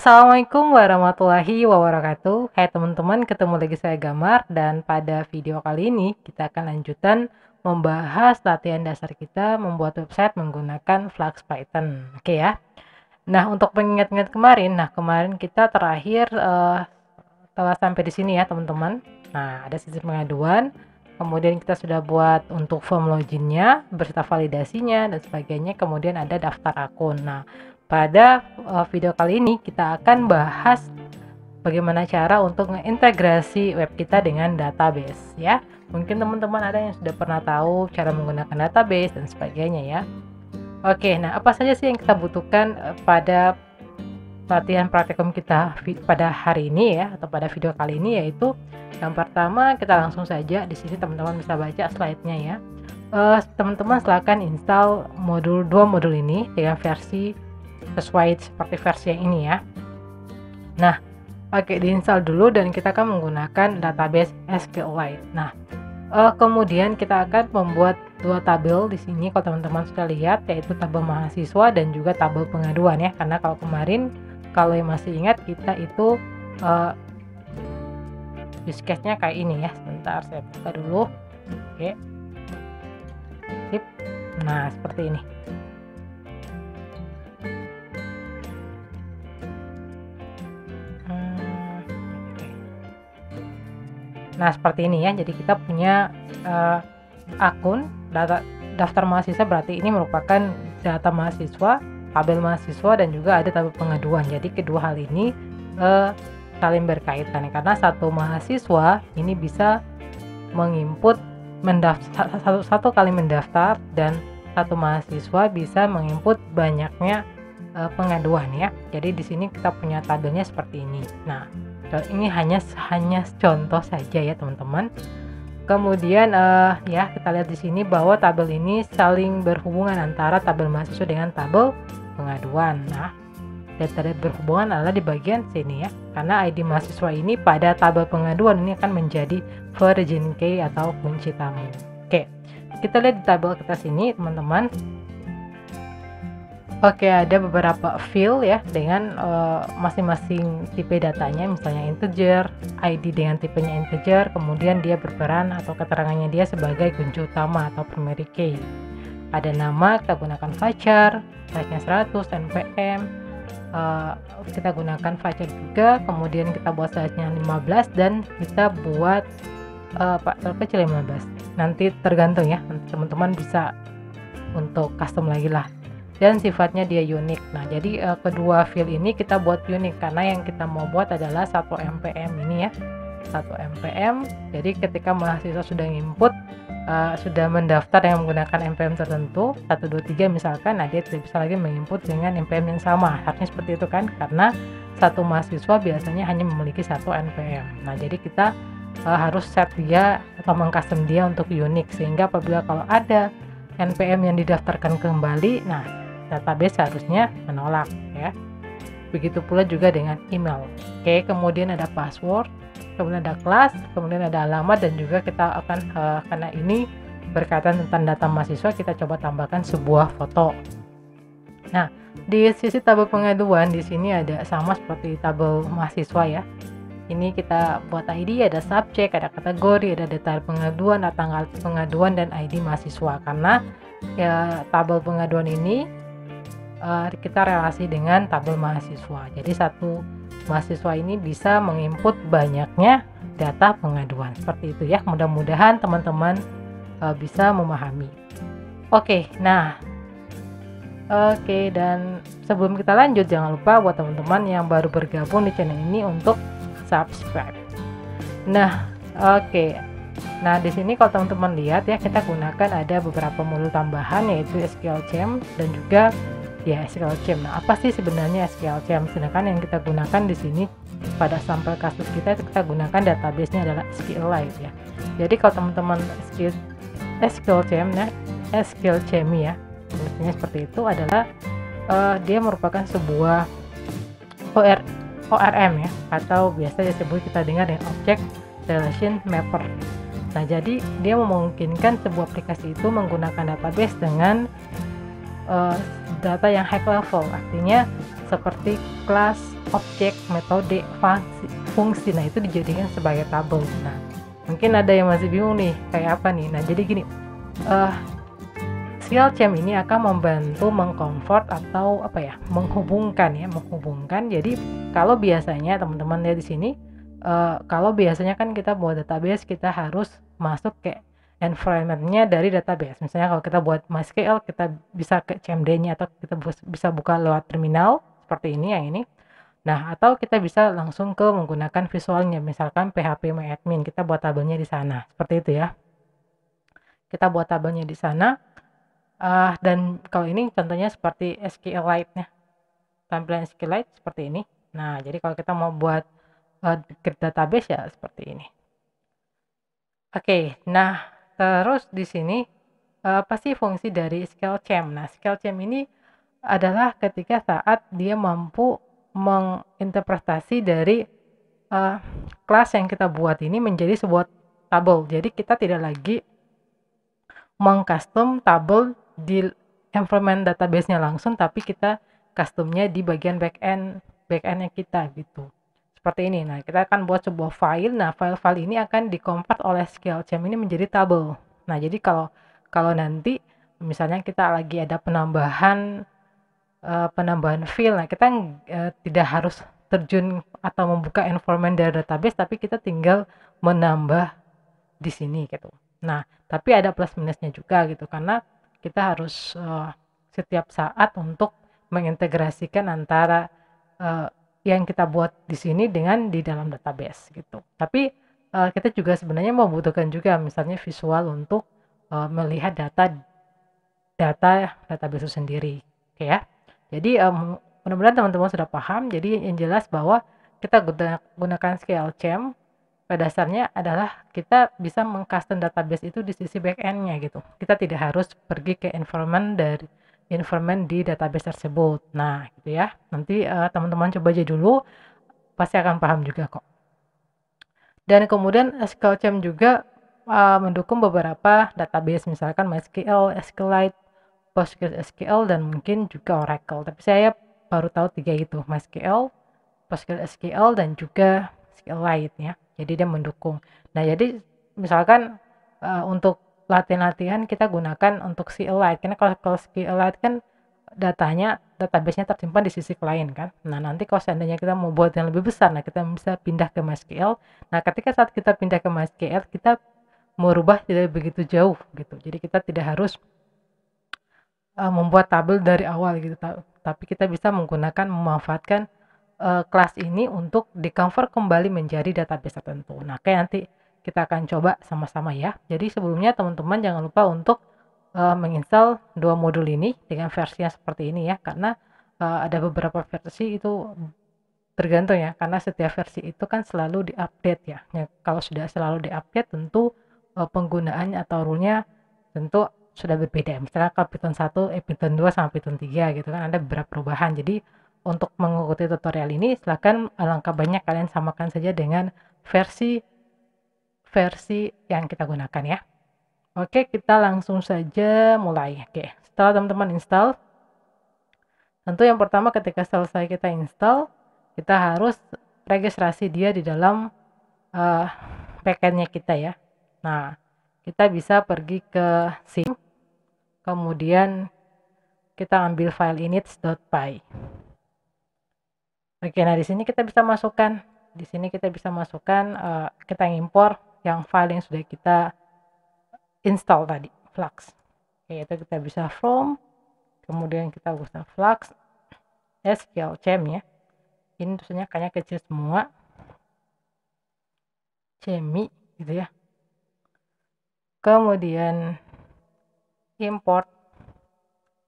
Assalamualaikum warahmatullahi wabarakatuh. Hai teman-teman, ketemu lagi saya Gamar dan pada video kali ini kita akan lanjutan membahas latihan dasar kita membuat website menggunakan Flux Python. Oke ya. Nah, untuk pengingat-ingat kemarin kita terakhir telah sampai di sini ya teman-teman. Nah, ada sistem pengaduan, kemudian kita sudah buat untuk form loginnya, beserta validasinya dan sebagainya, kemudian ada daftar akun. Nah, pada video kali ini kita akan bahas bagaimana cara untuk mengintegrasi web kita dengan database ya. Mungkin teman-teman ada yang sudah pernah tahu cara menggunakan database dan sebagainya ya. Oke, nah apa saja sih yang kita butuhkan pada latihan praktikum kita pada hari ini ya, atau pada video kali ini, yaitu yang pertama kita langsung saja di sini teman-teman bisa baca slide-nya ya. Teman-teman silakan install dua modul ini dengan versi sesuai seperti versi yang ini ya. Nah, oke, diinstal dulu dan kita akan menggunakan database SQLite. Nah, kemudian kita akan membuat dua tabel di sini kalau teman-teman sudah lihat, yaitu tabel mahasiswa dan juga tabel pengaduan ya. Karena kalau kemarin, kalau yang masih ingat, kita itu use case-nya kayak ini ya. Sebentar saya buka dulu. Oke. Sip. Nah, seperti ini. Nah, seperti ini ya. Jadi kita punya akun daftar mahasiswa, berarti ini merupakan data mahasiswa, tabel mahasiswa, dan juga ada tabel pengaduan. Jadi kedua hal ini saling berkaitan karena satu mahasiswa ini bisa menginput satu kali mendaftar dan satu mahasiswa bisa menginput banyaknya pengaduan ya. Jadi di sini kita punya tabelnya seperti ini. Nah, ini hanya contoh saja ya teman-teman. Kemudian ya kita lihat di sini bahwa tabel ini saling berhubungan antara tabel mahasiswa dengan tabel pengaduan. Nah, data berhubungan adalah di bagian sini ya, karena ID mahasiswa ini pada tabel pengaduan ini akan menjadi virgin key atau kunci tamu. Oke, kita lihat di tabel kita sini teman-teman. Oke, ada beberapa field ya dengan masing-masing tipe datanya, misalnya integer, ID dengan tipenya integer, kemudian dia berperan atau keterangannya dia sebagai kunci utama atau primary key. Ada nama, kita gunakan varchar, size-nya 100, npm, kita gunakan varchar juga, kemudian kita buat size-nya 15 dan kita buat kecil 15. Nanti tergantung ya, teman-teman bisa untuk custom lagi lah. Dan sifatnya dia unik. Nah, jadi kedua field ini kita buat unik karena yang kita mau buat adalah 1 mpm ini ya. 1 mpm. Jadi ketika mahasiswa sudah input, sudah mendaftar yang menggunakan mpm tertentu 123 misalkan, nah dia tidak bisa lagi menginput dengan mpm yang sama. Harusnya seperti itu kan, karena satu mahasiswa biasanya hanya memiliki 1 npm. Nah, jadi kita harus set dia atau mengcustom dia untuk unik, sehingga apabila kalau ada npm yang didaftarkan kembali, nah database harusnya menolak ya. Begitu pula juga dengan email. Oke, kemudian ada password, kemudian ada kelas, kemudian ada alamat, dan juga kita akan karena ini berkaitan tentang data mahasiswa, kita coba tambahkan sebuah foto. Nah, di sisi tabel pengaduan di sini ada sama seperti tabel mahasiswa ya. Ini kita buat ID, ada subjek, ada kategori, ada detail pengaduan, ada tanggal pengaduan, dan ID mahasiswa. Karena ya tabel pengaduan ini kita relasi dengan tabel mahasiswa. Jadi satu mahasiswa ini bisa menginput banyaknya data pengaduan. Seperti itu ya. Mudah-mudahan teman-teman bisa memahami. Oke, nah. Oke, dan sebelum kita lanjut, jangan lupa buat teman-teman yang baru bergabung di channel ini untuk subscribe. Nah, oke. Nah, di sini kalau teman-teman lihat ya, kita gunakan ada beberapa modul tambahan, yaitu SQLChem dan juga ya SQLChem. Nah, apa sih sebenarnya SQLChem? Sedangkan yang kita gunakan di sini pada sampel kasus kita gunakan database-nya adalah SQLite ya. Jadi kalau teman-teman SQLChem ya, SQLChem ya, sebenarnya seperti itu adalah dia merupakan sebuah ORM ya, atau biasa disebut kita dengar dengan Object Relation Mapper. Nah, jadi dia memungkinkan sebuah aplikasi itu menggunakan database dengan data yang high level, artinya seperti kelas, objek, metode, fungsi. Nah, itu dijadikan sebagai tabel. Nah, mungkin ada yang masih bingung nih, kayak apa nih? Nah, jadi gini, SQL Chem ini akan membantu mengconvert atau menghubungkan. Jadi kalau biasanya teman-teman lihat di sini, kalau biasanya kan kita buat database, kita harus masuk ke environment-nya dari database. Misalnya kalau kita buat MySQL, kita bisa ke CMD-nya atau kita bisa buka lewat terminal seperti ini, yang ini. Nah, atau kita bisa langsung ke menggunakan visualnya, misalkan PHP-MyAdmin, kita buat tabelnya di sana, seperti itu ya. Kita buat tabelnya di sana. Dan kalau ini contohnya seperti SQLite-nya, tampilan SQLite seperti ini. Nah, jadi kalau kita mau buat database ya seperti ini. Oke, nah terus di sini apa sih fungsi dari SQL Chem? Nah, SQL Chem ini adalah ketika saat dia mampu menginterpretasi dari kelas yang kita buat ini menjadi sebuah tabel. Jadi kita tidak lagi mengcustom tabel di environment database-nya langsung, tapi kita customnya di bagian backend-nya kita gitu. Seperti ini. Nah, kita akan buat sebuah file. Nah, file-file ini akan di-convert oleh SQL Chem ini menjadi tabel. Nah, jadi kalau nanti misalnya kita lagi ada penambahan field, nah kita tidak harus terjun atau membuka environment dari database, tapi kita tinggal menambah di sini gitu. Nah, tapi ada plus minusnya juga gitu, karena kita harus setiap saat untuk mengintegrasikan antara yang kita buat di sini dengan di dalam database gitu. Tapi kita juga sebenarnya membutuhkan juga misalnya visual untuk melihat database itu sendiri. Oke ya. Jadi mudah-mudahan teman-teman sudah paham. Jadi yang jelas bahwa kita gunakan SQL Chem pada dasarnya adalah kita bisa mengcustom database itu di sisi backend-nya gitu. Kita tidak harus pergi ke environment di database tersebut. Nah, gitu ya. Nanti teman-teman coba aja dulu, pasti akan paham juga kok. Dan kemudian SQL Chem juga mendukung beberapa database, misalkan MySQL, SQLite, PostgreSQL, dan mungkin juga Oracle. Tapi saya baru tahu 3 itu, MySQL, PostgreSQL, dan juga SQLite ya. Jadi dia mendukung. Nah, jadi misalkan untuk latihan-latihan kita gunakan untuk SQLite, karena kalau SQLite kan database-nya tersimpan di sisi klien kan. Nah, nanti kalau seandainya kita mau buat yang lebih besar, nah kita bisa pindah ke MySQL. Nah, ketika saat kita pindah ke MySQL, kita merubah tidak begitu jauh gitu. Jadi kita tidak harus membuat tabel dari awal gitu, tapi kita bisa memanfaatkan kelas ini untuk di-convert kembali menjadi database tertentu. Nah, kayak nanti kita akan coba sama-sama ya. Jadi sebelumnya teman-teman jangan lupa untuk menginstal 2 modul ini dengan versinya seperti ini ya, karena ada beberapa versi itu tergantung ya, karena setiap versi itu kan selalu diupdate ya. Kalau sudah selalu diupdate tentu penggunaannya atau rule-nya tentu sudah berbeda. Misalnya kalau Python 1, Python 2 sama Python 3 gitu kan ada beberapa perubahan. Jadi untuk mengikuti tutorial ini silahkan alangkah banyak kalian samakan saja dengan versi yang kita gunakan ya. Oke, kita langsung saja mulai. Oke, setelah teman-teman install, tentu yang pertama ketika selesai kita install, kita harus registrasi dia di dalam backend-nya kita ya. Nah, kita bisa pergi ke sim, kemudian kita ambil file init.py. Oke, nah di sini kita bisa masukkan, kita impor yang file yang sudah kita install tadi, Flux. Oke, itu kita bisa from, kemudian kita bisa Flux SQL Chem ya. Ini tulisannya kayaknya kecil semua, Chemi gitu ya. Kemudian import.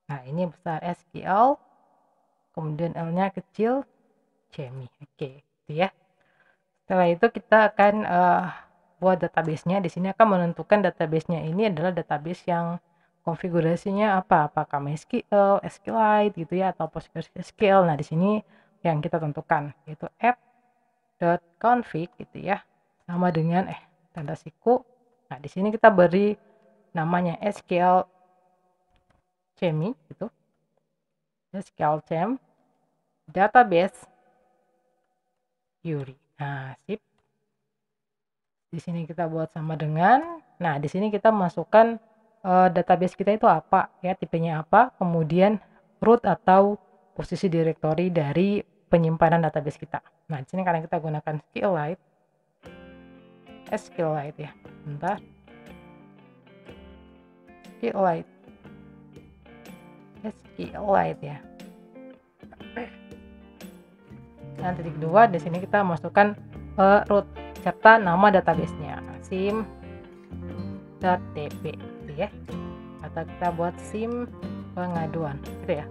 Nah, ini besar SQL, kemudian L-nya kecil, Chemi. Oke, gitu ya. Setelah itu kita akan buat database-nya. Di sini akan menentukan database-nya ini adalah database yang konfigurasinya apa, apakah MySQL, SQLite gitu ya, atau PostgreSQL. Nah, di sini yang kita tentukan yaitu app.config gitu ya, sama dengan tanda siku. Nah, di sini kita beri namanya SQL Chemi gitu, SQL Chem database query. Nah, sip. Di sini kita buat sama dengan, nah di sini kita masukkan database kita itu apa ya, tipenya apa, kemudian root atau posisi directory dari penyimpanan database kita. Nah, di sini karena kita gunakan SQLite ya. Bentar. SQLite ya. Nah, titik 2 di sini kita masukkan root serta nama database-nya sim.db gitu ya. Atau kita buat sim pengaduan gitu ya.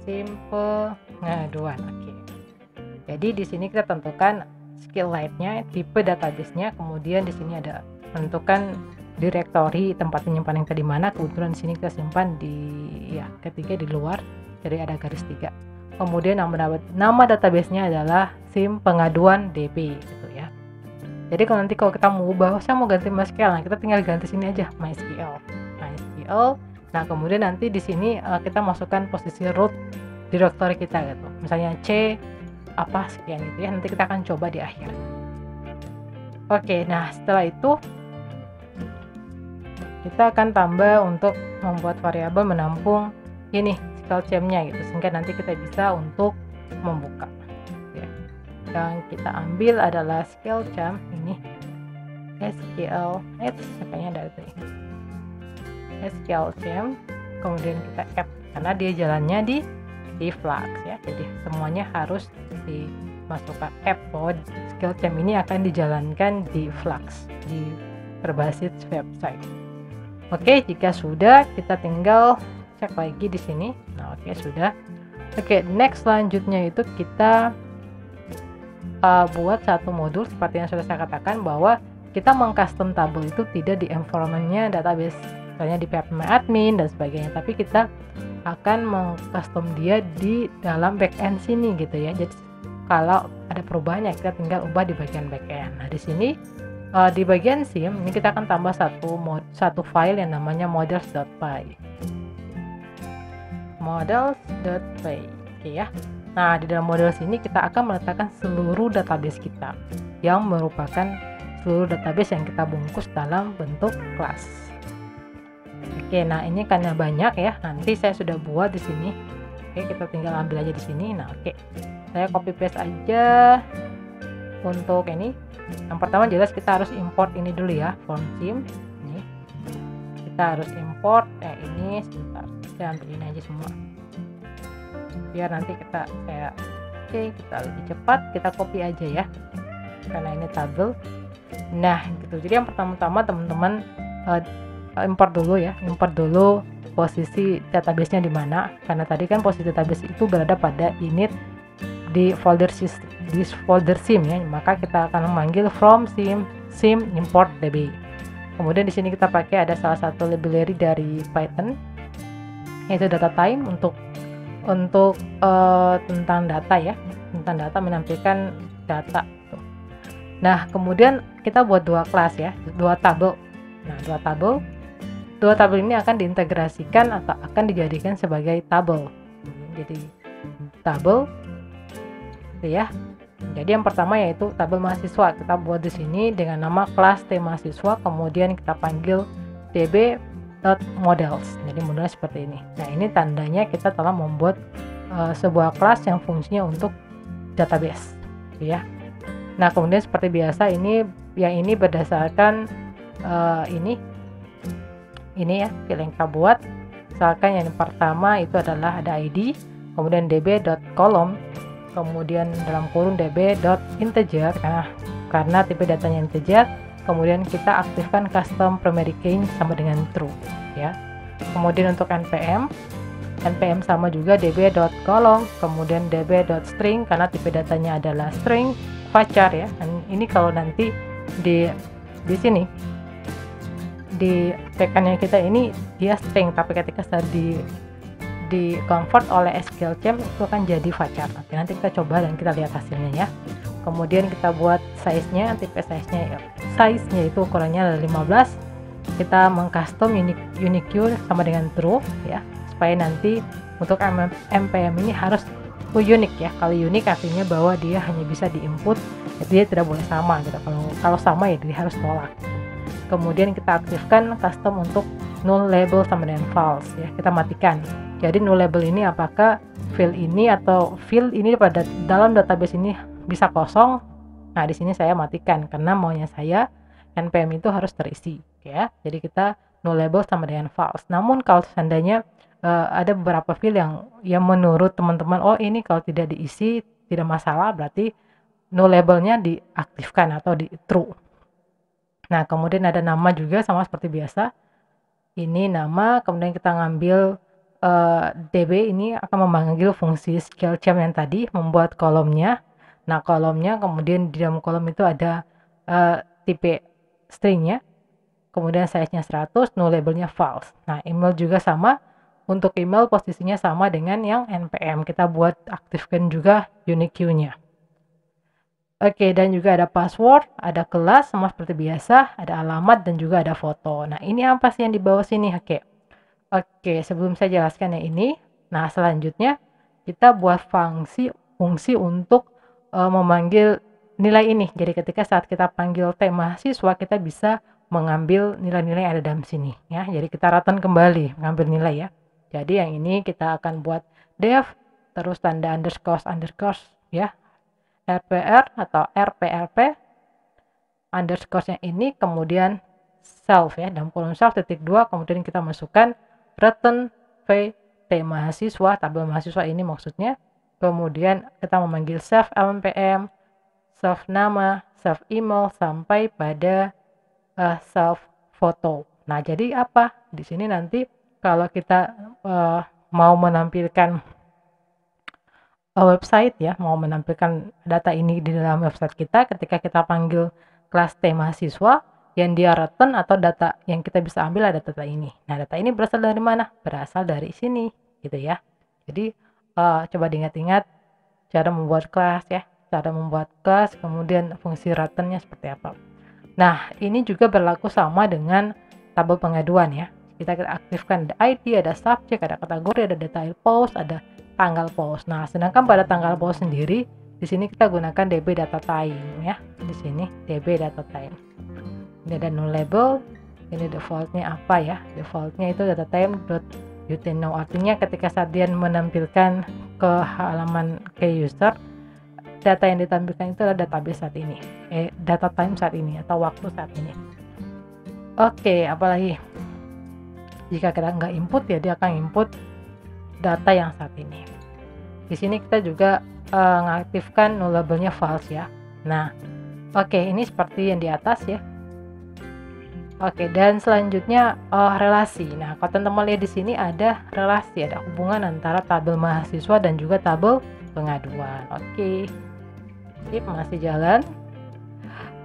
Sim pengaduan. Oke. Jadi di sini kita tentukan SQLite-nya, tipe database-nya, kemudian di sini ada tentukan directory tempat penyimpanan kita di mana. Kebetulan di sini kita simpan di ya ketiga di luar, jadi ada garis 3. Kemudian nama database-nya adalah sim pengaduan DB gitu ya. Jadi kalau nanti kita mau ubah, saya mau ganti MySQL, nah kita tinggal ganti sini aja MySQL. Nah, kemudian nanti di sini kita masukkan posisi root directory kita gitu. Misalnya C apa sekian gitu ya. Nanti kita akan coba di akhir. Oke, nah setelah itu kita akan tambah untuk membuat variabel menampung ini SQLChem-nya gitu, sehingga nanti kita bisa untuk membuka ya. Yang kita ambil adalah SQLChem ini kayaknya ada itu SQLChem, kemudian kita add karena dia jalannya di Flux ya, jadi semuanya harus dimasukkan app bahwa SQLChem ini akan dijalankan di Flux, di berbasis website. Oke, jika sudah kita tinggal cek lagi di sini. Nah, oke sudah. Oke, next selanjutnya itu kita buat satu modul seperti yang sudah saya katakan bahwa kita mengcustom tabel itu tidak di environment-nya database, misalnya di PHP admin dan sebagainya, tapi kita akan mengcustom dia di dalam backend sini gitu ya. Jadi kalau ada perubahannya kita tinggal ubah di bagian backend. Nah, di sini di bagian sim ini kita akan tambah satu file yang namanya models.py. Oke ya. Nah, di dalam model sini kita akan meletakkan seluruh database kita yang merupakan seluruh database yang kita bungkus dalam bentuk kelas. Oke, nah ini karena banyak ya. Nanti saya sudah buat di sini. Oke, kita tinggal ambil aja di sini. Nah, oke. Saya copy paste aja untuk ini. Yang pertama jelas kita harus import ini dulu ya, form sim. Ini. Kita harus import ini sebentar. Saya ambil ini aja semua biar nanti kita lebih cepat, kita copy aja ya karena ini tabel. Nah gitu, jadi yang pertama-tama teman-teman import dulu posisi database-nya di mana, karena tadi kan posisi database itu berada pada init di folder sim ya, maka kita akan memanggil from sim import db. Kemudian di sini kita pakai ada salah satu library dari Python yaitu DataTime untuk tentang data ya, tentang data, menampilkan data. Nah, kemudian kita buat dua kelas ya, dua tabel. Nah, dua tabel ini akan diintegrasikan atau akan dijadikan sebagai tabel. Jadi tabel gitu ya. Jadi yang pertama yaitu tabel mahasiswa. Kita buat di sini dengan nama kelas T mahasiswa, kemudian kita panggil db.models. Jadi modelnya seperti ini. Nah, ini tandanya kita telah membuat sebuah kelas yang fungsinya untuk database, gitu ya. Nah, kemudian seperti biasa ini berdasarkan ini ya, yang kita buat. Misalkan yang pertama itu adalah ada ID, kemudian db.column, kemudian dalam kurung db.integer karena tipe datanya integer. Kemudian kita aktifkan custom primary key sama dengan true ya. Kemudian untuk npm sama juga db.column, kemudian db.string karena tipe datanya adalah string, varchar ya. Dan ini kalau nanti di sini di tekannya kita ini dia string, tapi ketika di convert oleh SQLChem itu akan jadi varchar. Oke, nanti kita coba dan kita lihat hasilnya ya. Kemudian kita buat size-nya, tipe size-nya itu ukurannya adalah 15. Kita mengcustom unique sama dengan true ya, supaya nanti untuk npm ini harus unik ya. Kalau unik artinya bahwa dia hanya bisa diinput, dia tidak boleh sama gitu. Kalau sama ya dia harus tolak. Kemudian kita aktifkan custom untuk null label sama dengan false ya, kita matikan. Jadi null label ini apakah field ini atau field ini pada dalam database ini bisa kosong. Nah di sini saya matikan karena maunya saya npm itu harus terisi ya. Jadi kita null label sama dengan false. Namun kalau seandainya ada beberapa field yang menurut teman-teman, oh ini kalau tidak diisi tidak masalah, berarti null labelnya diaktifkan atau di true. Nah kemudian ada nama juga sama seperti biasa, ini nama, kemudian kita ngambil db ini akan memanggil fungsi scale champ yang tadi, membuat kolomnya. Nah kolomnya kemudian di dalam kolom itu ada tipe stringnya, kemudian size-nya 100, null labelnya false. Nah email juga sama, untuk email posisinya sama dengan yang npm, kita buat aktifkan juga unique queue-nya. Oke, dan juga ada password, ada kelas sama seperti biasa, ada alamat dan juga ada foto. Nah ini apa sih yang di bawah sini? Oke, sebelum saya jelaskan yang ini, nah selanjutnya kita buat fungsi untuk memanggil nilai ini. Jadi ketika saat kita panggil T mahasiswa, kita bisa mengambil nilai-nilai yang ada dalam sini ya. Jadi kita return kembali mengambil nilai ya. Jadi yang ini kita akan buat def terus tanda underscore ya, rpr atau rprp underscore-nya ini, kemudian self ya, dalam kolom self titik 2, kemudian kita masukkan return T mahasiswa, tabel mahasiswa ini maksudnya. Kemudian kita memanggil self lmpm, self nama, self email sampai pada self foto. Nah jadi apa di sini nanti kalau kita mau menampilkan website ya, mau menampilkan data ini di dalam website kita, ketika kita panggil kelas T mahasiswa, yang dia return atau data yang kita bisa ambil ada data ini. Nah data ini berasal dari mana? Berasal dari sini gitu ya. Jadi coba diingat-ingat cara membuat kelas ya, cara membuat kelas, kemudian fungsi returnnya seperti apa. Nah ini juga berlaku sama dengan tabel pengaduan ya. Kita aktifkan ada ID, ada subject, ada kategori, ada detail post, ada tanggal post. Nah, sedangkan pada tanggal post sendiri, di sini kita gunakan db data time ya. Di sini db data time. Ini ada null label. Ini defaultnya apa ya? Defaultnya itu data time.util. Artinya ketika saat dia menampilkan ke halaman ke user, data yang ditampilkan itu adalah database saat ini, data time saat ini atau waktu saat ini. Oke, apalagi jika kita nggak input ya dia akan input data yang saat ini. Di sini kita juga mengaktifkan null labelnya false ya. Nah, oke, ini seperti yang di atas ya. Oke, dan selanjutnya relasi. Nah, kalau teman-teman lihat di sini ada relasi, ada hubungan antara tabel mahasiswa dan juga tabel pengaduan. Oke, sip, masih jalan.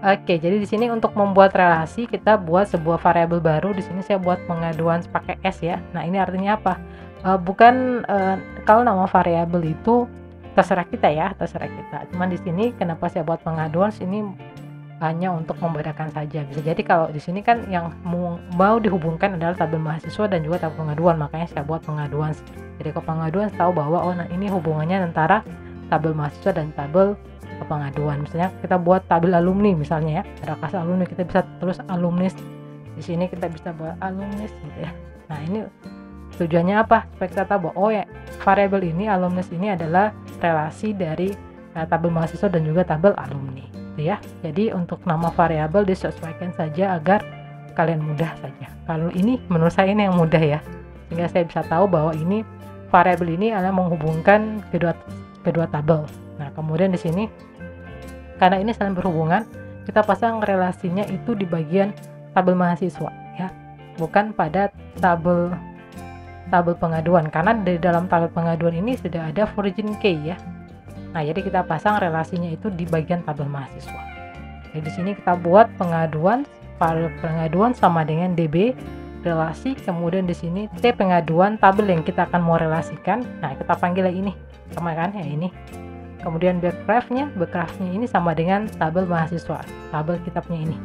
Oke, jadi di sini untuk membuat relasi kita buat sebuah variabel baru. Di sini saya buat pengaduan pakai S ya. Nah, ini artinya apa? Kalau nama variabel itu terserah kita ya, terserah kita. Cuman di sini kenapa saya buat pengaduan? Ini hanya untuk membedakan saja. Bisa jadi kalau di sini kan yang mau dihubungkan adalah tabel mahasiswa dan juga tabel pengaduan, makanya saya buat pengaduan. Jadi kalau pengaduan tahu bahwa oh nah ini hubungannya antara tabel mahasiswa dan tabel pengaduan. Misalnya kita buat tabel alumni misalnya ya, ada kelas alumni, kita bisa terus alumnis. Di sini kita bisa buat alumnis gitu ya. Nah ini tujuannya apa? Supaya kita tahu bahwa oh ya variabel ini alumnis ini adalah relasi dari tabel mahasiswa dan juga tabel alumni gitu ya. Jadi untuk nama variabel disesuaikan saja agar kalian mudah saja. Kalau ini menurut saya ini yang mudah ya, sehingga saya bisa tahu bahwa ini variabel ini adalah menghubungkan kedua tabel. Nah kemudian di sini karena ini saling berhubungan, kita pasang relasinya itu di bagian tabel mahasiswa ya, bukan pada tabel pengaduan, karena di dalam tabel pengaduan ini sudah ada origin key ya. Nah jadi kita pasang relasinya itu di bagian tabel mahasiswa. Jadi di sini kita buat pengaduan sama dengan db relasi, kemudian di sini t pengaduan tabel yang kita akan mau relasikan. Nah kita panggil ini sama kan ya ini. Kemudian backgraph-nya ini sama dengan tabel mahasiswa, tabel kitabnya ini.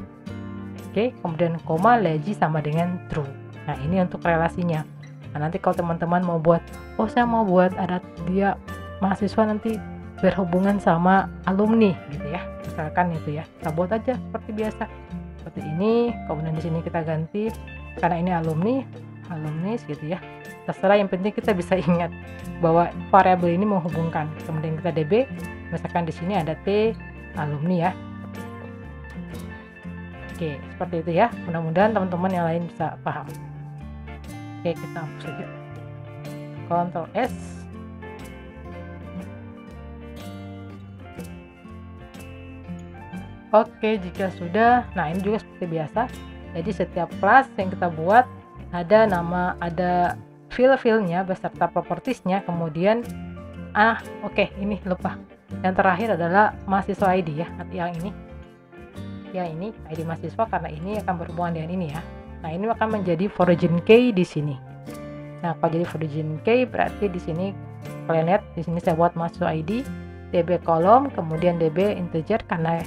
Oke, kemudian koma legi sama dengan true. Nah ini untuk relasinya. Nah nanti kalau teman-teman mau buat, oh saya mau buat ada dia mahasiswa nanti berhubungan sama alumni gitu ya, misalkan itu ya, kita buat aja seperti biasa seperti ini. Kemudian di sini kita ganti karena ini alumni gitu ya, terserah, yang penting kita bisa ingat bahwa variabel ini menghubungkan. Kemudian kita db, misalkan di sini ada T alumni ya. Oke, seperti itu ya, mudah-mudahan teman-teman yang lain bisa paham. Oke, kita hapus saja, Ctrl S. Oke, jika sudah, nah ini juga seperti biasa. Jadi setiap kelas yang kita buat ada nama, ada fill-fillnya beserta propertiesnya. Kemudian oke, ini lupa, yang terakhir adalah mahasiswa ID ya, yang ini ID mahasiswa, karena ini akan berhubungan dengan ini ya. Nah, ini akan menjadi origin key di sini. Nah, kalau jadi origin key berarti di sini kalian lihat di sini saya buat mahasiswa ID, db kolom, kemudian db integer karena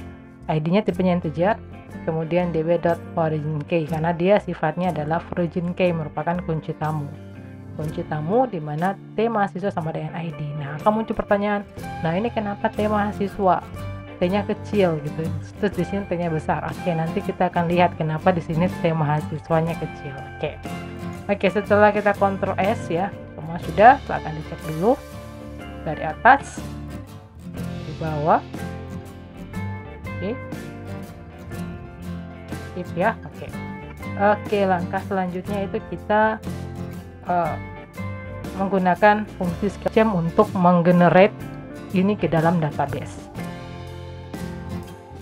ID-nya tipenya integer, kemudian db.origin key karena dia sifatnya adalah origin key, merupakan kunci tamu. Kunci tamu di mana T mahasiswa sama dengan ID. Nah, akan muncul pertanyaan, nah ini kenapa T mahasiswa? T-nya kecil gitu, terus di sini T-nya besar. Oke, nanti kita akan lihat kenapa di sini T mahasiswanya kecil. Oke, setelah kita Ctrl S ya, semua sudah, akan dicek dulu dari atas, di bawah. Oke, sip ya. Oke, langkah selanjutnya itu kita menggunakan fungsi ScaleChamp untuk menggenerate ini ke dalam database.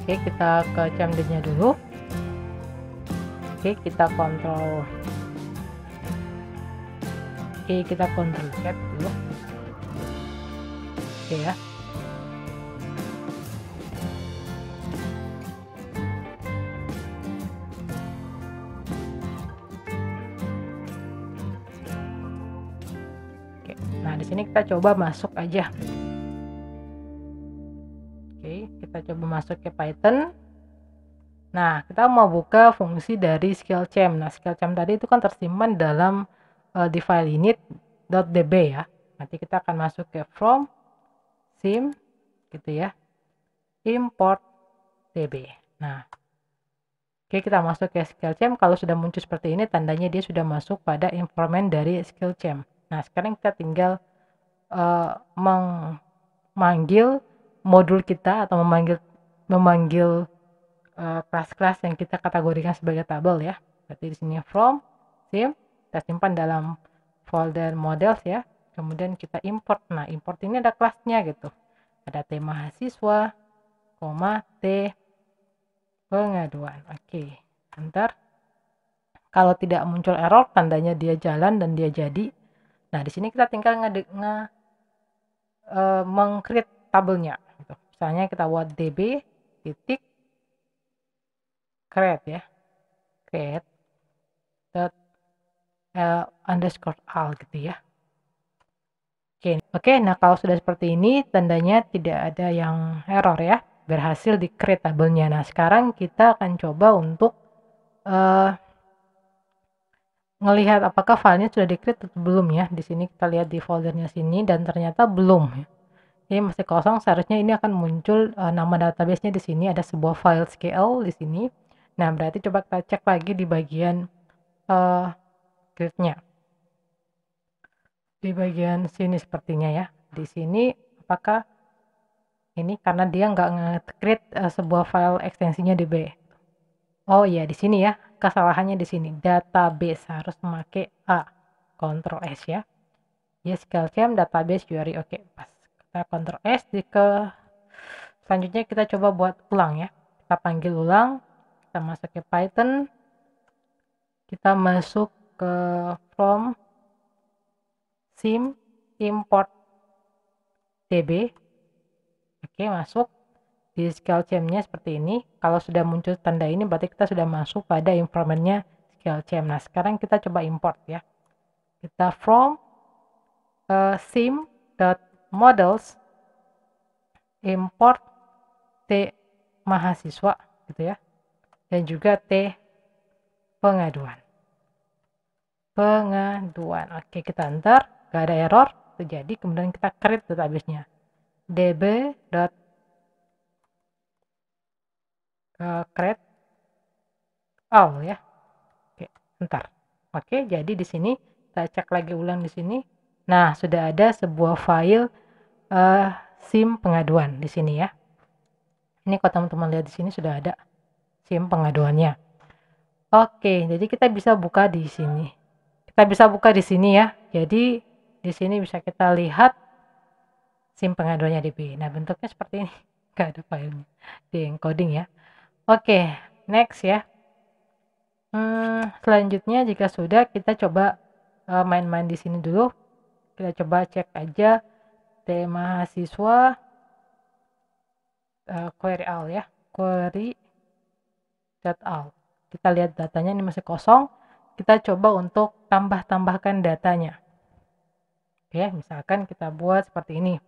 Oke, kita ke ChamD-nya dulu. Oke, kita kontrol. Oke, kita Ctrl Z dulu. Oke ya. Oke, nah di sini kita coba masuk aja. Kita coba masuk ke Python. Nah, kita mau buka fungsi dari ScaleChamp. Nah, ScaleChamp tadi itu kan tersimpan dalam di file init.db ya. Nanti kita akan masuk ke from sim gitu ya, import db. Nah, oke, kita masuk ke ScaleChamp. Kalau sudah muncul seperti ini, tandanya dia sudah masuk pada environment dari ScaleChamp. Nah, sekarang kita tinggal memanggil modul kita atau memanggil kelas-kelas yang kita kategorikan sebagai tabel ya. Berarti di sini from sim, kita simpan dalam folder models ya. Kemudian kita import. Nah, import ini ada kelasnya gitu. Ada T mahasiswa, T pengaduan. Oke, enter. Kalau tidak muncul error, tandanya dia jalan dan dia jadi. Nah, di sini kita tinggal meng-create tabelnya. Gitu. Misalnya kita buat db titik create ya, create dot underscore al gitu ya. Oke, nah kalau sudah seperti ini, tandanya tidak ada yang error ya, berhasil di create tabelnya. Nah, sekarang kita akan coba untuk ngelihat apakah filenya sudah di-create atau belum ya. Di sini kita lihat di foldernya sini dan ternyata belum ya. Ini masih kosong, seharusnya ini akan muncul nama database-nya di sini, ada sebuah file scale di sini. Nah, berarti coba kita cek lagi di bagian create-nya. Di bagian sini sepertinya ya. Di sini apakah ini karena dia nggak nge-create sebuah file ekstensinya db. Oh iya, di sini ya. Kesalahannya di sini, database harus memakai A, Ctrl S ya. Ya, ScaleChamp database URI. Oke, pas. Kita Ctrl S selanjutnya kita coba buat ulang ya. Kita panggil ulang, kita masuk ke Python, kita masuk ke from sim import db. Oke, masuk di ScaleChamp-nya seperti ini. Kalau sudah muncul tanda ini berarti kita sudah masuk pada environment-nya ScaleChamp. Nah, sekarang kita coba import ya. Kita from sim.models import T mahasiswa gitu ya. Dan juga T pengaduan. Oke, kita enter, gak ada error. terjadi, kemudian kita create database-nya db.create all ya. Oke, bentar. Oke, jadi di sini kita cek lagi ulang di sini. Nah, sudah ada sebuah file SIM pengaduan di sini ya. Ini kalau teman-teman lihat di sini sudah ada SIM pengaduannya. Oke, jadi kita bisa buka di sini. Kita bisa buka di sini ya. Jadi di sini bisa kita lihat SIM pengaduannya DB. Nah, bentuknya seperti ini. Nggak ada filenya di encoding ya. Oke, next ya. Selanjutnya jika sudah, kita coba main-main di sini dulu. Kita coba cek aja mahasiswa query all ya. Query all. Kita lihat datanya ini masih kosong. Kita coba untuk tambahkan datanya. Oke, misalkan kita buat seperti ini.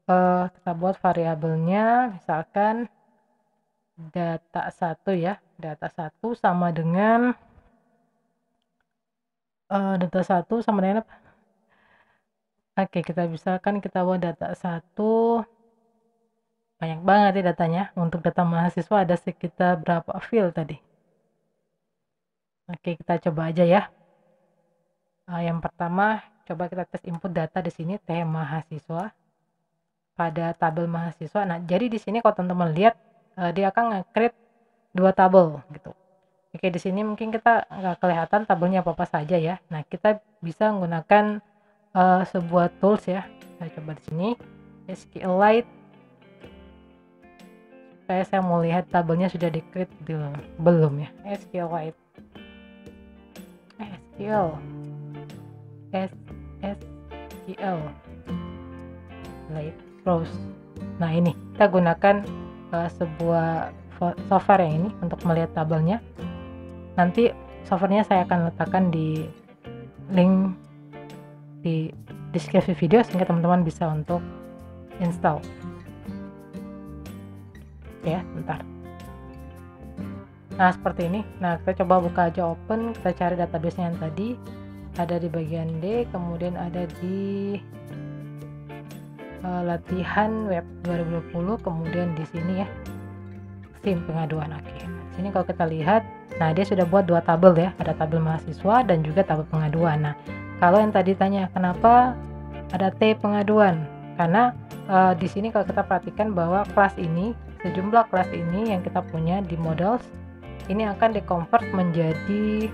Kita buat variabelnya misalkan data 1 ya. Data 1 sama dengan apa? Oke, kita buat data 1. Banyak banget ya datanya. Untuk data mahasiswa ada sekitar berapa field tadi? Oke, kita coba aja ya. Yang pertama, coba kita tes input data di sini mahasiswa pada tabel mahasiswa. Nah, jadi di sini kalau teman-teman lihat dia akan nge-create 2 tabel gitu. Oke, di sini mungkin kita nggak kelihatan tabelnya apa-apa saja ya. Nah, kita bisa menggunakan sebuah tools ya. Saya coba di sini SQLite. Saya mau lihat tabelnya sudah di-create belum ya. SQLite. SQL Lite Browse. Nah, ini kita gunakan sebuah software yang ini untuk melihat tabelnya. Nanti softwarenya saya akan letakkan di link di deskripsi video sehingga teman-teman bisa untuk install. Ya, bentar. Nah, seperti ini. Nah, kita coba buka aja open, kita cari database-nya yang tadi ada di bagian D, kemudian ada di latihan web 2020, kemudian di sini ya SIM pengaduan. Oke, di sini kalau kita lihat, nah dia sudah buat 2 tabel ya, ada tabel mahasiswa dan juga tabel pengaduan. Nah, kalau yang tadi tanya kenapa ada T pengaduan, karena di sini kalau kita perhatikan bahwa kelas ini, sejumlah kelas ini yang kita punya di models ini akan di-convert menjadi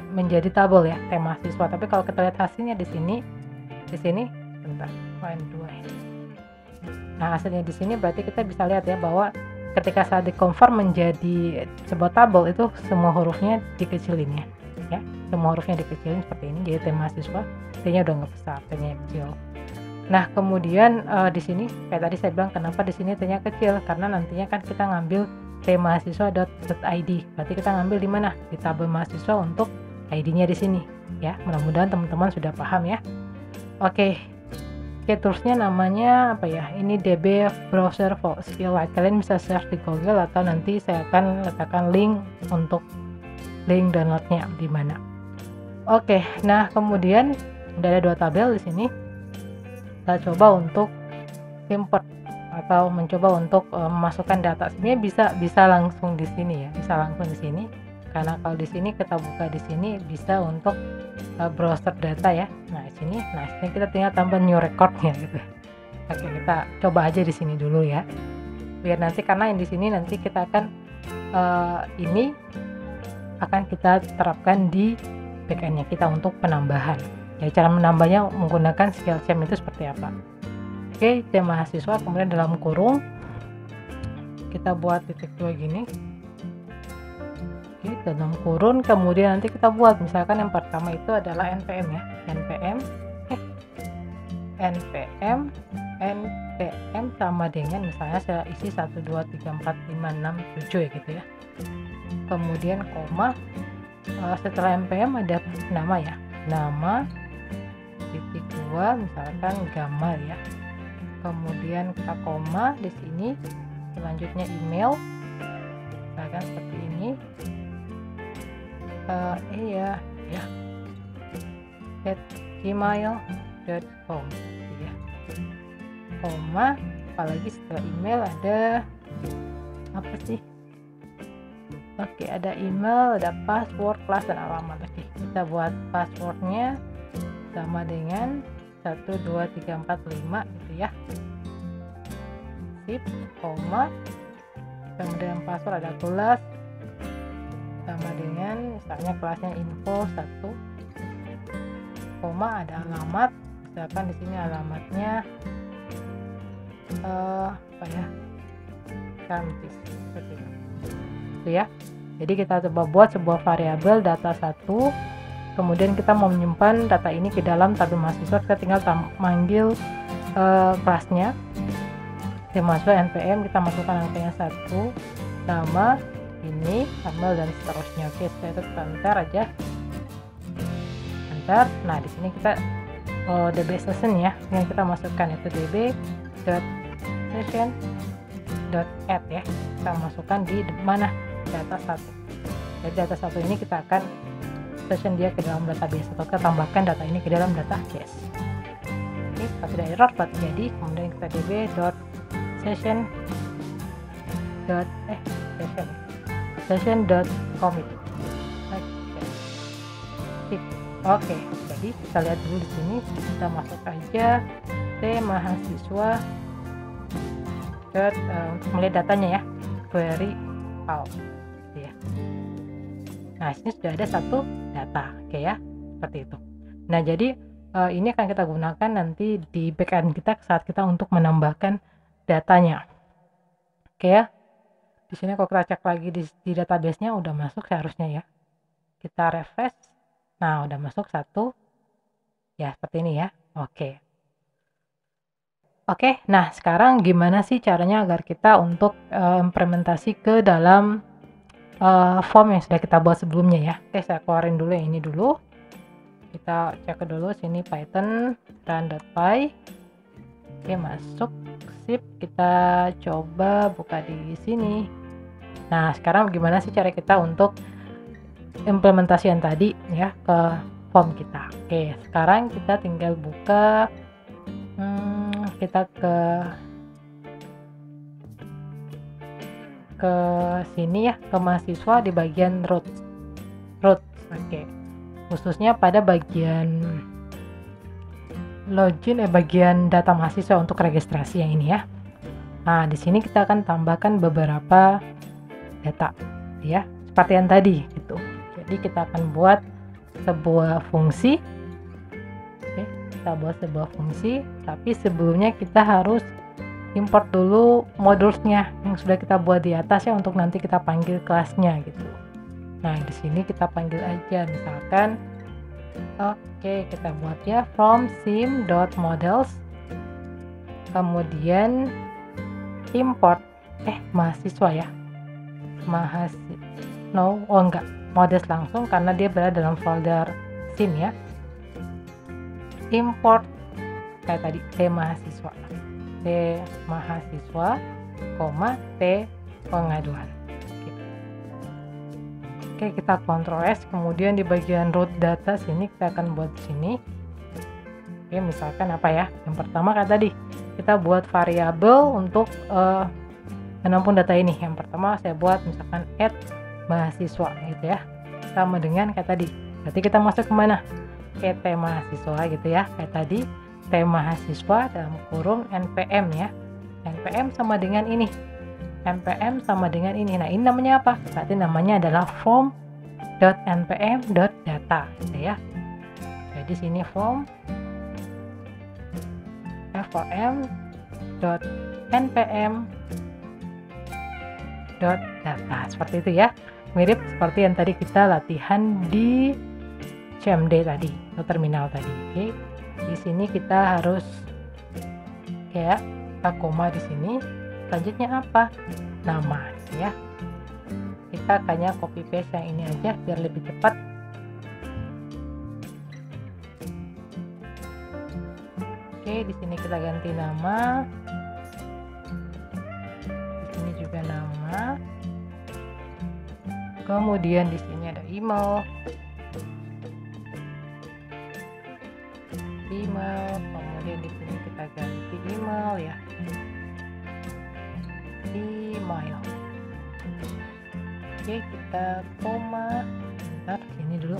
menjadi tabel ya, T mahasiswa. Tapi kalau kita lihat hasilnya di sini bentar, line 2 ini. Nah, hasilnya di sini berarti kita bisa lihat ya bahwa ketika saat di-convert menjadi sebuah tabel itu semua hurufnya dikecilin ya. Semua hurufnya dikecilin seperti ini. Jadi T mahasiswa, T-nya udah nggak besar, T-nya kecil. Nah, kemudian di sini kayak tadi saya bilang kenapa di sini T-nya kecil, karena nantinya kan kita ngambil tmahasiswa.id. Berarti kita ngambil di mana? Di tabel mahasiswa untuk ID-nya di sini ya. Mudah-mudahan teman-teman sudah paham ya. Oke, toolsnya namanya apa ya? Ini DB Browser for SQLite. Kalian bisa search di Google atau nanti saya akan letakkan link untuk link downloadnya di mana. Oke, nah kemudian udah ada 2 tabel di sini. Kita coba untuk import atau mencoba untuk memasukkan data. Sebenarnya bisa langsung di sini ya, bisa langsung di sini. Karena kalau di sini kita buka di sini bisa untuk browser data ya. Nah, sini kita tinggal tambah new recordnya gitu. Oke, kita coba aja di sini dulu ya. Biar nanti karena yang di sini nanti kita akan ini akan kita terapkan di backend-nya kita untuk penambahan. Ya, cara menambahnya menggunakan SQL itu seperti apa? Oke, T mahasiswa, kemudian dalam kurung kita buat titik 2 gini. Oke, dalam kurung, kemudian nanti kita buat misalkan yang pertama itu adalah npm ya, npm sama dengan misalnya saya isi 1 2 3 4 5 6 7 ya gitu ya. Kemudian koma, setelah npm ada nama ya, nama titik 2 misalkan gamma ya. Kemudian kita koma di sini, selanjutnya email misalkan seperti ini. gmail.com ya. Koma, apalagi setelah email ada apa sih? Oke, ada email, ada password, kelas, dan alamat. Oke, kita buat passwordnya sama dengan 12345 gitu ya. Sip, koma, kemudian password ada kelas sama dengan misalnya kelasnya info 1, koma, ada alamat, misalkan di sini alamatnya apa ya, kampus seperti itu ya. Jadi kita coba buat sebuah variabel data 1, kemudian kita mau menyimpan data ini ke dalam tabel mahasiswa, kita tinggal manggil kelasnya di mahasiswa npm, kita masukkan angkanya 1 sama ini email dan seterusnya. Oke, setelah itu kita enter aja, enter. Nah, di sini kita db session ya, yang kita masukkan itu db.session.add ya, kita masukkan di mana, data 1. Jadi data 1 ini kita akan session dia ke dalam database, atau kita tambahkan data ini ke dalam database. Oke, kalau tidak error terjadi, kemudian kita db.session.commit. Oke, jadi kita lihat dulu di sini, kita masuk aja mahasiswa untuk melihat datanya ya, query all ya. Nah, sini sudah ada satu data, oke ya, seperti itu. Nah, jadi ini akan kita gunakan nanti di backend kita saat kita untuk menambahkan datanya, oke ya. Di sini kalau kita cek lagi di database-nya udah masuk seharusnya ya. Kita refresh, nah udah masuk satu, ya seperti ini ya, oke. Oke, nah sekarang gimana sih caranya agar kita untuk implementasi ke dalam form yang sudah kita buat sebelumnya ya. Oke, saya keluarin dulu yang ini dulu. Kita cek dulu sini Python run.py. Oke, masuk, sip. Kita coba buka di sini. Nah, sekarang gimana sih cara kita untuk implementasian tadi ya ke form kita. Oke, sekarang kita tinggal buka, kita ke sini ya, ke mahasiswa di bagian root. Oke, khususnya pada bagian login, bagian data mahasiswa untuk registrasi yang ini ya. Nah, di sini kita akan tambahkan beberapa data ya, seperti yang tadi gitu. Jadi kita akan buat sebuah fungsi. Oke, kita buat sebuah fungsi, tapi sebelumnya kita harus import dulu modulsnya yang sudah kita buat di atas ya, untuk nanti kita panggil kelasnya gitu. Nah, di sini kita panggil aja misalkan, oke, kita buat ya from sim.models, kemudian import mahasiswa ya, enggak, models langsung karena dia berada dalam folder sim ya. Import kayak tadi T mahasiswa, T pengaduan. Oke, kita Ctrl S, kemudian di bagian root data sini kita akan buat sini. Oke, misalkan apa ya? Yang pertama kayak tadi, kita buat variabel untuk menampung data ini. Yang pertama saya buat misalkan add mahasiswa gitu ya, sama dengan kayak tadi. Berarti kita masuk kemana? Ke T mahasiswa gitu ya, kayak tadi. T mahasiswa dalam kurung npm ya, npm sama dengan ini, npm sama dengan ini. Nah, ini namanya apa? Berarti namanya adalah form.npm.data gitu ya. Jadi sini form.npm.data seperti itu ya, mirip seperti yang tadi kita latihan di CMD tadi atau terminal tadi. Oke. Di sini kita harus ya, kita koma di sini. Selanjutnya apa? Nama ya. Kita hanya copy paste yang ini aja biar lebih cepat. Oke, di sini kita ganti nama. Di sini juga nama. Kemudian di sini ada email. email, kemudian di sini kita ganti email ya, email. Oke, kita koma, bentar sini dulu,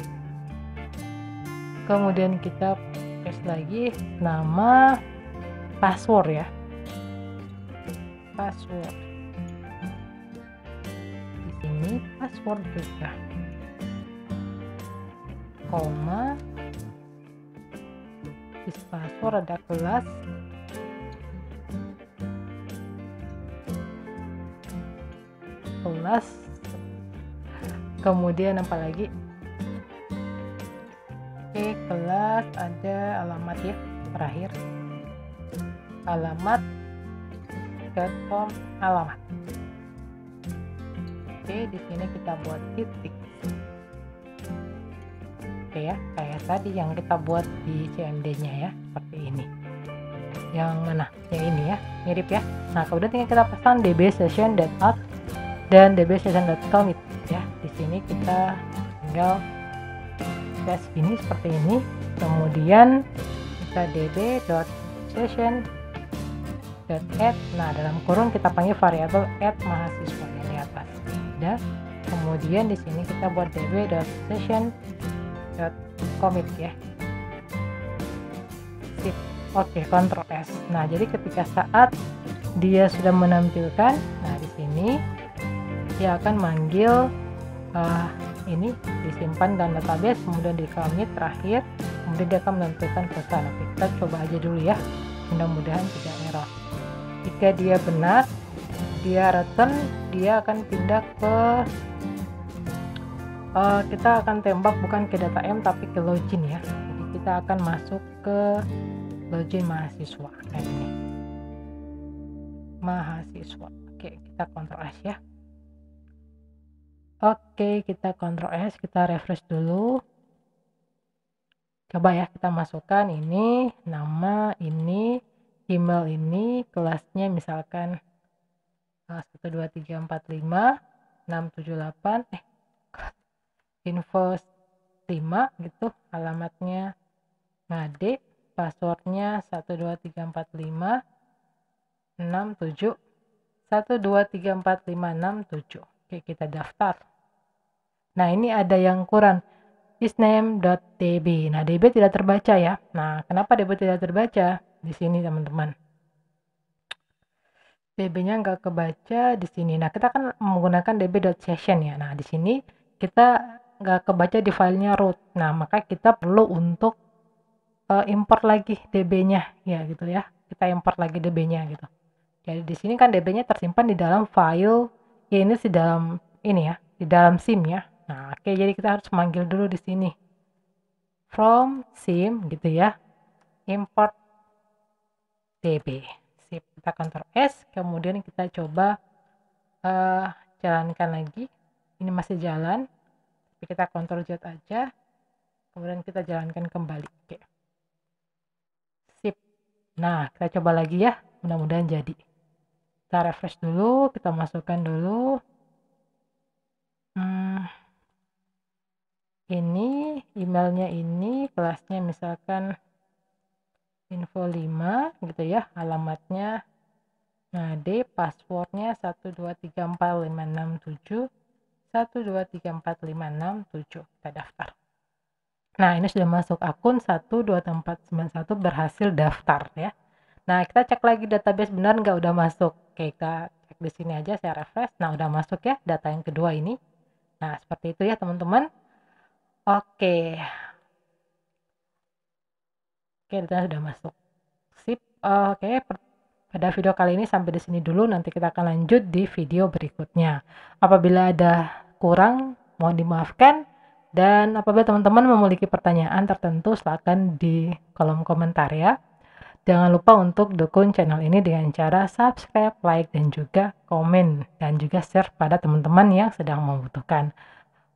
kemudian kita paste lagi nama, password ya, password di sini, password juga, koma, di password ada kelas, kemudian apa lagi, oke, kelas, ada alamat ya, terakhir alamat, platform, alamat. Oke, di sini kita buat titik. Oke ya, kayak tadi yang kita buat di CMD-nya ya, seperti ini. Yang mana? Yang ini ya, mirip ya. Nah, kemudian tinggal kita pasang dbsession.add dan dbsession.commit ya. Di sini kita tinggal tes ini seperti ini. Kemudian kita db.session.add. Nah, dalam kurung kita panggil variabel add mahasiswa yang di atas. Dan kemudian di sini kita buat db.session.commit ya. Sip. Oke, Ctrl S. Nah, jadi ketika saat dia sudah menampilkan, nah di sini dia akan manggil ini disimpan dalam database, kemudian di commit terakhir, kemudian dia akan menampilkan pesan. Oke, kita coba aja dulu ya, mudah-mudahan tidak error. Jika dia benar, dia return, dia akan pindah ke kita akan tembak bukan ke data M tapi ke login ya. Jadi kita akan masuk ke login mahasiswa kayak ini, mahasiswa. Oke, kita Ctrl S ya. Oke, kita Ctrl S, kita refresh dulu. Coba ya, kita masukkan ini, nama ini, email ini, kelasnya misalkan 12345 678 info 5 gitu, alamatnya ngade, passwordnya 1234567 1234567. Oke, kita daftar. Nah, ini ada yang kurang, isname.db. Nah, db tidak terbaca ya. Nah, kenapa db tidak terbaca? Di sini teman-teman, db-nya nggak kebaca di sini. Nah, kita kan menggunakan db.session ya. Nah, di sini kita nggak kebaca di filenya root. Nah, maka kita perlu untuk import lagi db-nya ya gitu ya. Kita import lagi db-nya gitu. Jadi di sini kan db-nya tersimpan di dalam file ya, ini di dalam ini ya, di dalam sim ya. Nah, oke, jadi kita harus manggil dulu di sini from sim gitu ya, import db. Sip, kita Ctrl S, kemudian kita coba jalankan lagi. Ini masih jalan, tapi kita Ctrl Z aja, kemudian kita jalankan kembali. Oke. Sip. Nah, kita coba lagi ya, mudah-mudahan jadi. Kita refresh dulu, kita masukkan dulu ini emailnya, ini kelasnya misalkan info 5 gitu ya, alamatnya ngade, passwordnya 1234567 1234567. Kita daftar. Nah, ini sudah masuk akun 12491, berhasil daftar ya. Nah, kita cek lagi database benar nggak udah masuk. Oke, kita cek di sini aja, saya refresh. Nah, udah masuk ya data yang kedua ini. Nah, seperti itu ya teman-teman. Oke, data sudah masuk. Sip. Oke, pada video kali ini sampai di sini dulu. Nanti kita akan lanjut di video berikutnya. Apabila ada kurang, mohon dimaafkan. Dan apabila teman-teman memiliki pertanyaan tertentu, silakan di kolom komentar ya. Jangan lupa untuk dukung channel ini dengan cara subscribe, like, dan juga komen. Dan juga share pada teman-teman yang sedang membutuhkan.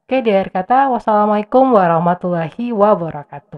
Oke, di akhir kata, wassalamualaikum warahmatullahi wabarakatuh.